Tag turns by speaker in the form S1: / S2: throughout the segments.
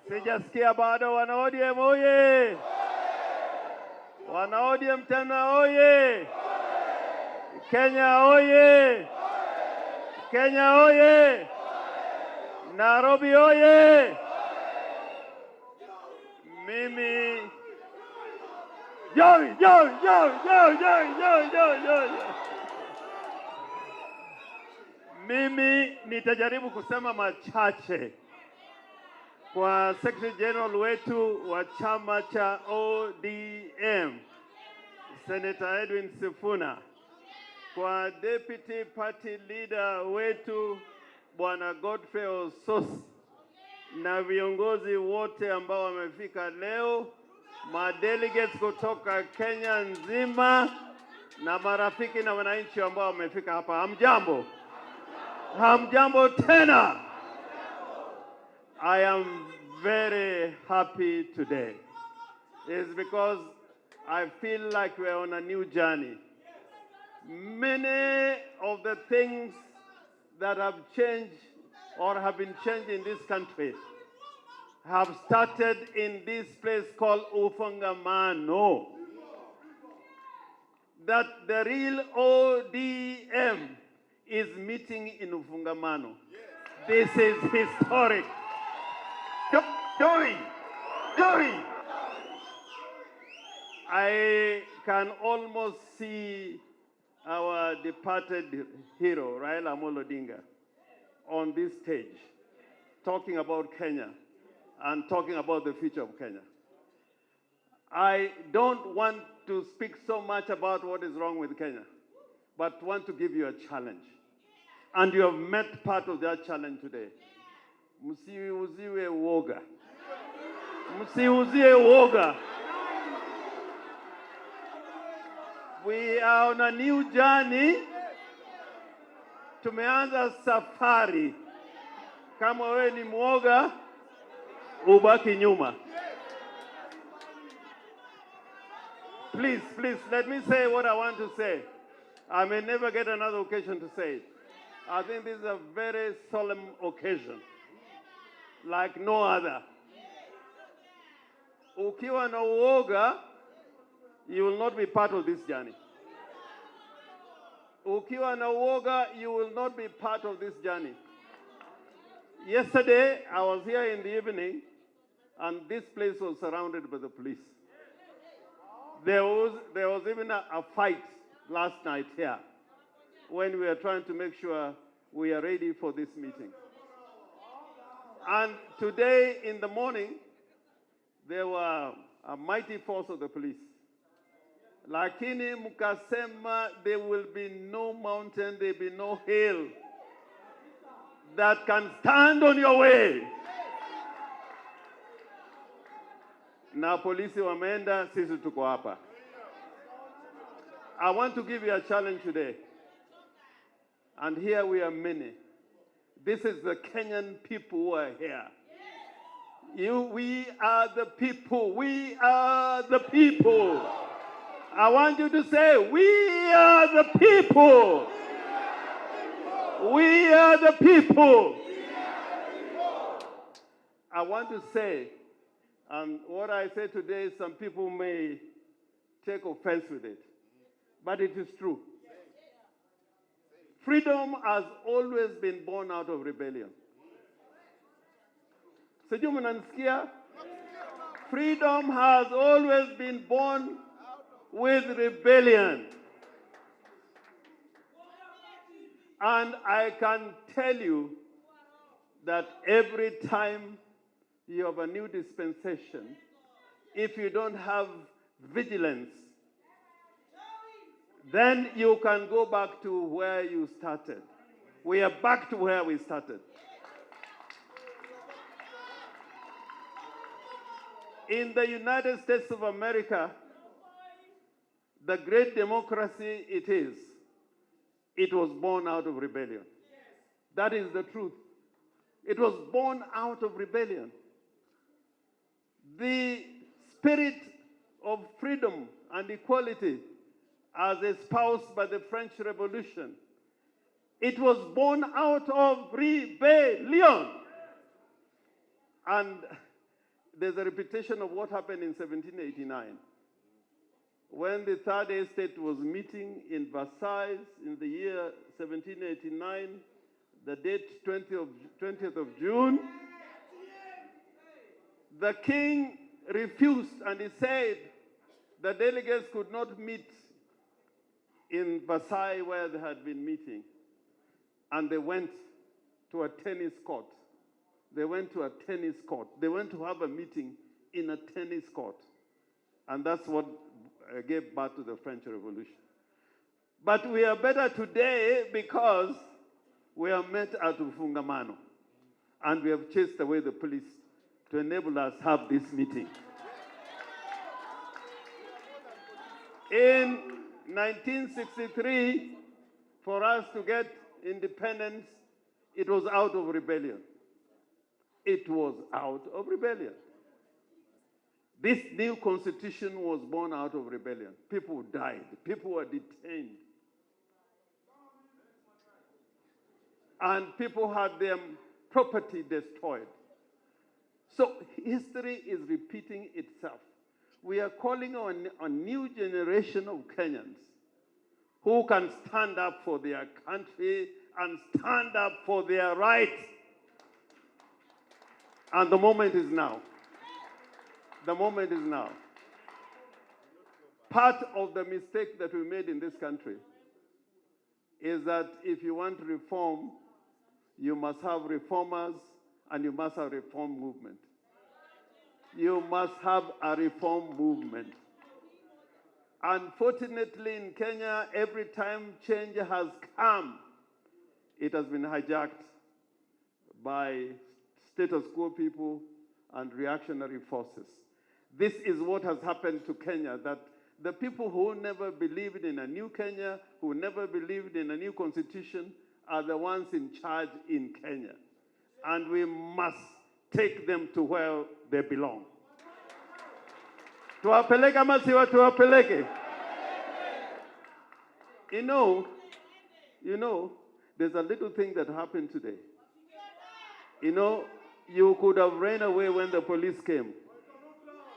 S1: Sijasikia bado. Wana ODM oye! Wana ODM tena oye! Kenya oye! Kenya oye! Nairobi oye! Mimi yo. Mimi nitajaribu kusema machache kwa Secretary General wetu wa chama cha ODM, Senator Edwin Sifuna, kwa Deputy Party Leader wetu Bwana Godfrey Osos, na viongozi wote ambao wamefika leo, madelegates kutoka Kenya nzima, na marafiki na wananchi ambao wamefika hapa. Hamjambo? Hamjambo tena. I am very happy today. It's because I feel like we're on a new journey. Many of the things that have changed or have been changed in this country have started in this place called Ufungamano. That the real ODM is meeting in Ufungamano. This is historic. Joy! I can almost see our departed hero, Raila Amolo Odinga, on this stage, talking about Kenya and talking about the future of Kenya. I don't want to speak so much about what is wrong with Kenya, but want to give you a challenge. And you have met part of that challenge today. Msiuziwe woga. Msiuziwe woga. We are on a new journey. Tumeanza safari. Kama wewe ni mwoga, ubaki nyuma. Please, let me say what I want to say. I may never get another occasion to say it. I think this is a very solemn occasion, like no other. Ukiwa na uoga, you will not be part of this journey. Ukiwa na uoga, you will not be part of this journey. Yesterday, I was here in the evening, and this place was surrounded by the police. There was even a fight last night here when we were trying to make sure we are ready for this meeting. And today in the morning, there were a mighty force of the police. Lakini mukasema there will be no mountain, there will be no hill that can stand on your way. Na polisi wameenda, sisi tuko hapa. I want to give you a challenge today. And here we are many. This is the Kenyan people who are here. We are the people. We are the people. I want you to say, we are the people. We are the people. I want to say, and what I say today, some people may take offense with it, but it is true. Freedom has always been born out of rebellion. Sijui mnanisikia? Freedom has always been born with rebellion. And I can tell you that every time you have a new dispensation, if you don't have vigilance, then you can go back to where you started. We are back to where we started. In the United States of America, the great democracy it was born out of rebellion. That is the truth. It was born out of rebellion. The spirit of freedom and equality as espoused by the French Revolution, it was born out of rebellion. And there's a repetition of what happened in 1789. When the Third Estate was meeting in Versailles in the year 1789, the date 20th of June, the king refused and he said the delegates could not meet in Versailles where they had been meeting. And they went to a tennis court. They went to a tennis court. They went to have a meeting in a tennis court. And that's what gave birth to the French Revolution. But we are better today because we are met at Ufungamano. And we have chased away the police to enable us to have this meeting. In 1963, for us to get independence, it was out of rebellion. It was out of rebellion. This new constitution was born out of rebellion. People died. People were detained. And people had their property destroyed. So history is repeating itself. We are calling on a new generation of Kenyans who can stand up for their country and stand up for their rights. And the moment is now. The moment is now. Part of the mistake that we made in this country is that if you want reform, you must have reformers and you must have a reform movement. You must have a reform movement. Unfortunately, in Kenya, every time change has come, it has been hijacked by status quo people and reactionary forces. This is what has happened to Kenya, that the people who never believed in a new Kenya, who never believed in a new constitution, are the ones in charge in Kenya. And we must take them to where they belong. Tuwapeleke ama siwa tuwapeleke? You know, there's a little thing that happened today. You know, you could have ran away when the police came.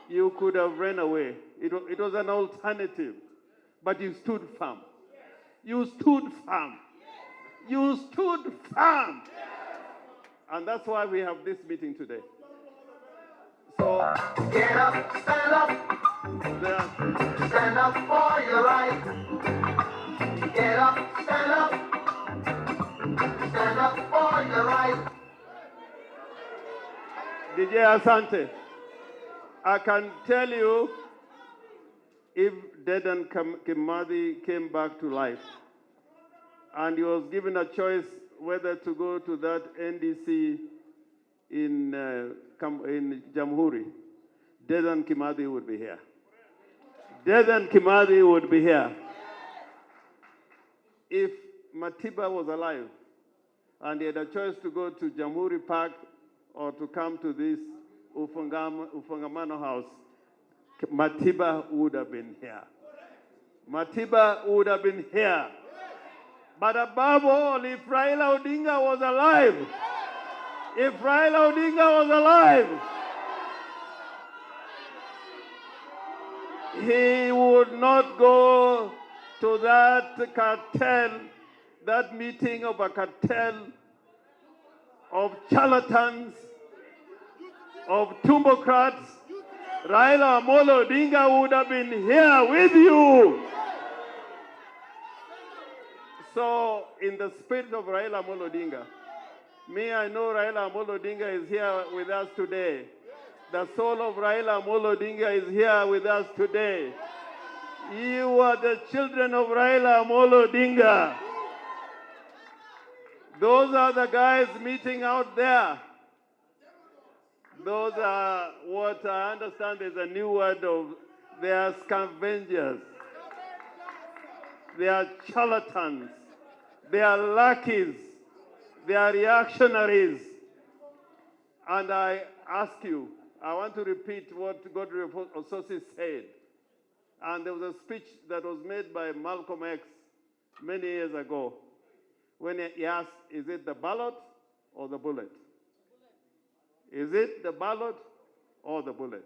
S1: You could have ran away. It was an alternative. But you stood firm. You stood firm. You stood firm. And that's why we have this meeting today. So,
S2: get up, stand up. Stand up for your right. Get up, stand up. Stand up for your right.
S1: DJ Asante, I can tell you, if Dedan Kimathi came back to life and he was given a choice whether to go to that NDC in Jamhuri, Dedan Kimathi would be here. Dedan Kimathi would be here. If Matiba was alive and he had a choice to go to Jamhuri Park or to come to this Ufungamano house, Matiba would have been here. Matiba would have been here. But above all, if Raila Odinga was alive, if Raila Odinga was alive, he would not go to that cartel, that meeting of a cartel of charlatans, of tumbocrats. Raila Amolo Odinga would have been here with you. So, in the spirit of Raila Amolo Odinga, I know Raila Amolo Odinga is here with us today. The soul of Raila Amolo Odinga is here with us today. You are the children of Raila Amolo Odinga. Those are the guys meeting out there. Those are what I understand is a new word of, they are scavengers. They are charlatans. They are lackeys. They are reactionaries. And I ask you, I want to repeat what Godfrey Osotsi said. And there was a speech that was made by Malcolm X many years ago when he asked, is it the ballot or the bullet? Is it the ballot or the bullet?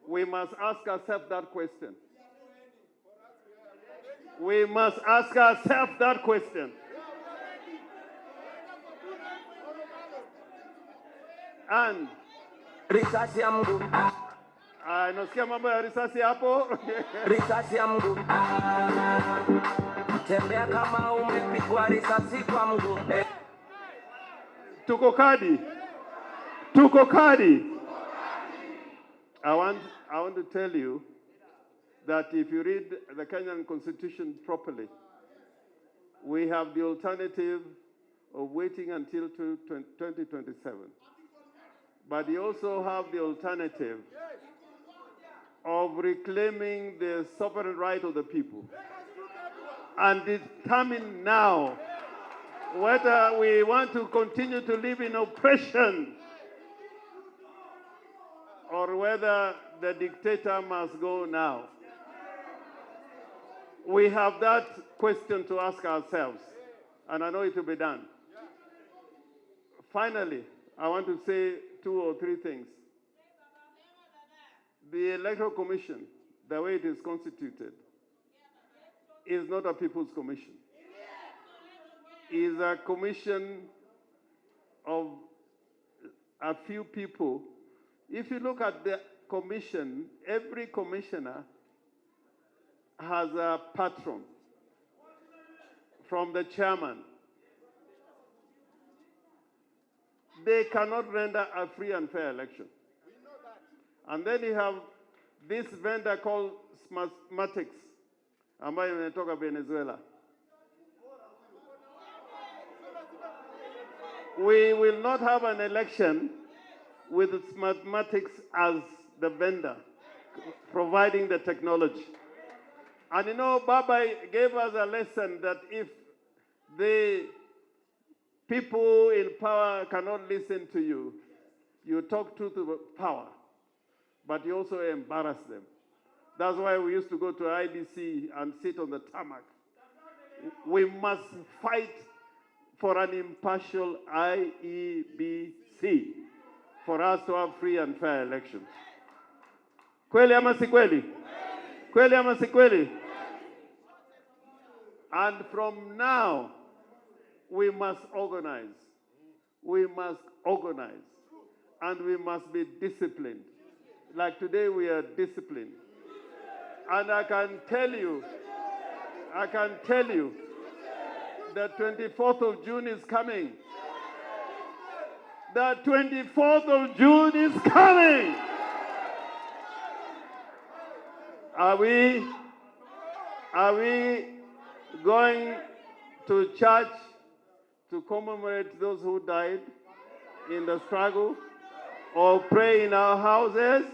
S1: We must ask ourselves that question. We must ask ourselves that question. And
S2: Risasi ya mguu.
S1: nasikia mambo ya risasi hapo.
S2: Risasi ya mguu. Tembea kama umepigwa risasi kwa mguu.
S1: Tuko kadi. Tuko kadi. I want to tell you that if you read the Kenyan Constitution properly, we have the alternative of waiting until 2027. But you also have the alternative of reclaiming the sovereign right of the people and determine now whether we want to continue to live in oppression or whether the dictator must go now. We have that question to ask ourselves, and I know it will be done. Finally, I want to say 2 or 3 things. The Electoral Commission, the way it is constituted, is not a people's commission. It is a commission of a few people. If you look at the commission, every commissioner has a patron from the chairman. They cannot render a free and fair election. And then you have this vendor called Smartmatics, ambayo inatoka Venezuela. We will not have an election with Smartmatics as the vendor, providing the technology. And you know, Baba gave us a lesson that if the people in power cannot listen to you, you talk truth to power, but you also embarrass them. That's why we used to go to IBC and sit on the tarmac. We must fight for an impartial IEBC for us to have free and fair elections. Kweli ama si kweli? Kweli ama si kweli? And from now, we must organize. We must organize. And we must be disciplined. Like today, we are disciplined. And I can tell you, the 24th of June is coming. The 24th of June is coming. Are we going to church to commemorate those who died in the struggle or pray in our houses?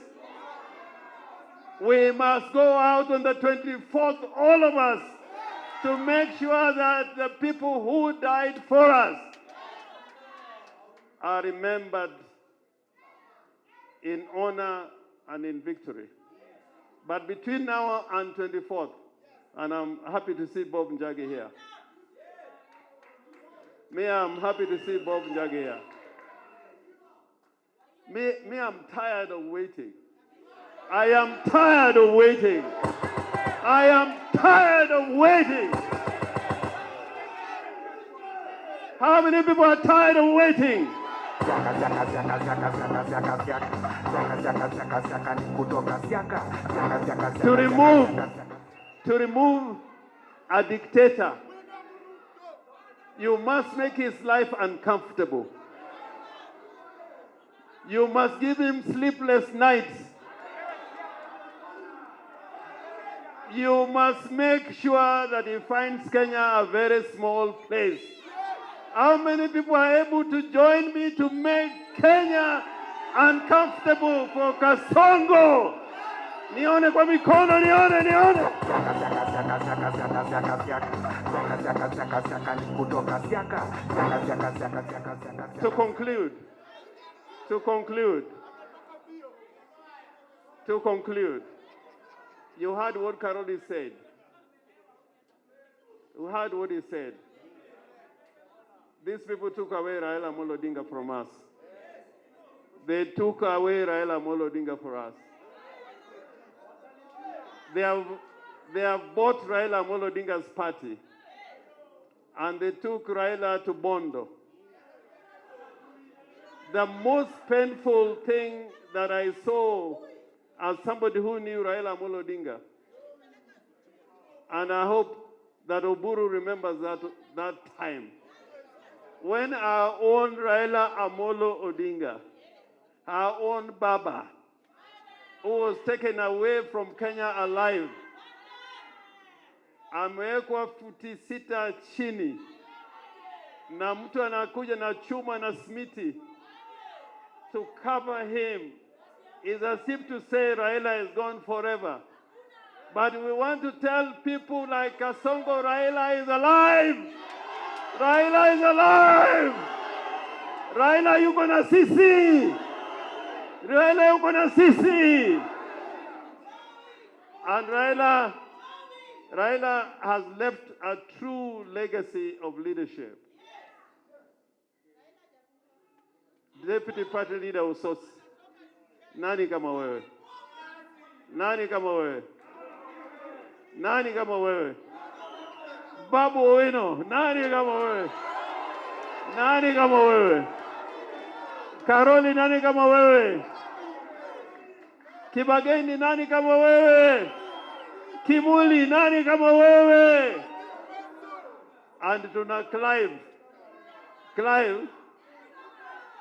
S1: We must go out on the 24th, all of us, to make sure that the people who died for us are remembered in honor and in victory. But between now and 24th, and I'm happy to see Bob Njagi here. I'm happy to see Bob Njagi here. I'm tired of waiting. I am tired of waiting. I am tired of waiting. How many people are tired of waiting? To remove a dictator, you must make his life uncomfortable. You must give him sleepless nights. You must make sure that he finds Kenya a very small place. How many people are able to join me to make Kenya uncomfortable for Kasongo? Nione kwa mikono, nione. To conclude, you heard what Karoli said. You heard what he said. These people took away Raila Amolo Odinga from us. They took away Raila Amolo Odinga for us. They have bought Raila Amolo Odinga's party, and they took Raila to Bondo. The most painful thing that I saw as somebody who knew Raila Amolo Odinga, and I hope that Oburu remembers that time, when our own Raila Amolo Odinga, our own Baba, who was taken away from Kenya alive, amewekwa futi 6 chini, na mtu anakuja na chuma na smiti to cover him, is as if to say Raila is gone forever. But we want to tell people like Kasongo, Raila is alive. Raila is alive. Raila yuko na sisi. Raila yuko na sisi. And Raila has left a true legacy of leadership. Deputy Party Leader Usos, nani kama wewe? Nani kama wewe? Nani kama wewe? Babu Owino, nani kama wewe? Nani kama wewe? Karoli, nani kama wewe? Kibageni, nani kama wewe? Kimuli, nani kama wewe? And tuna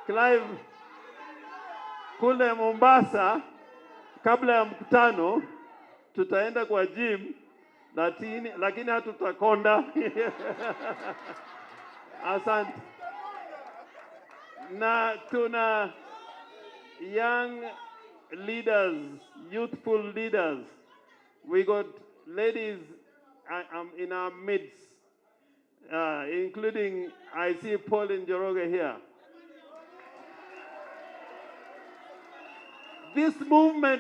S1: Clive kule Mombasa, kabla ya mkutano tutaenda kwa gym, lakini hatutakonda. Asante. Na tuna young leaders, youthful leaders. We got ladies in our midst, including, I see Pauline Njoroge here. This movement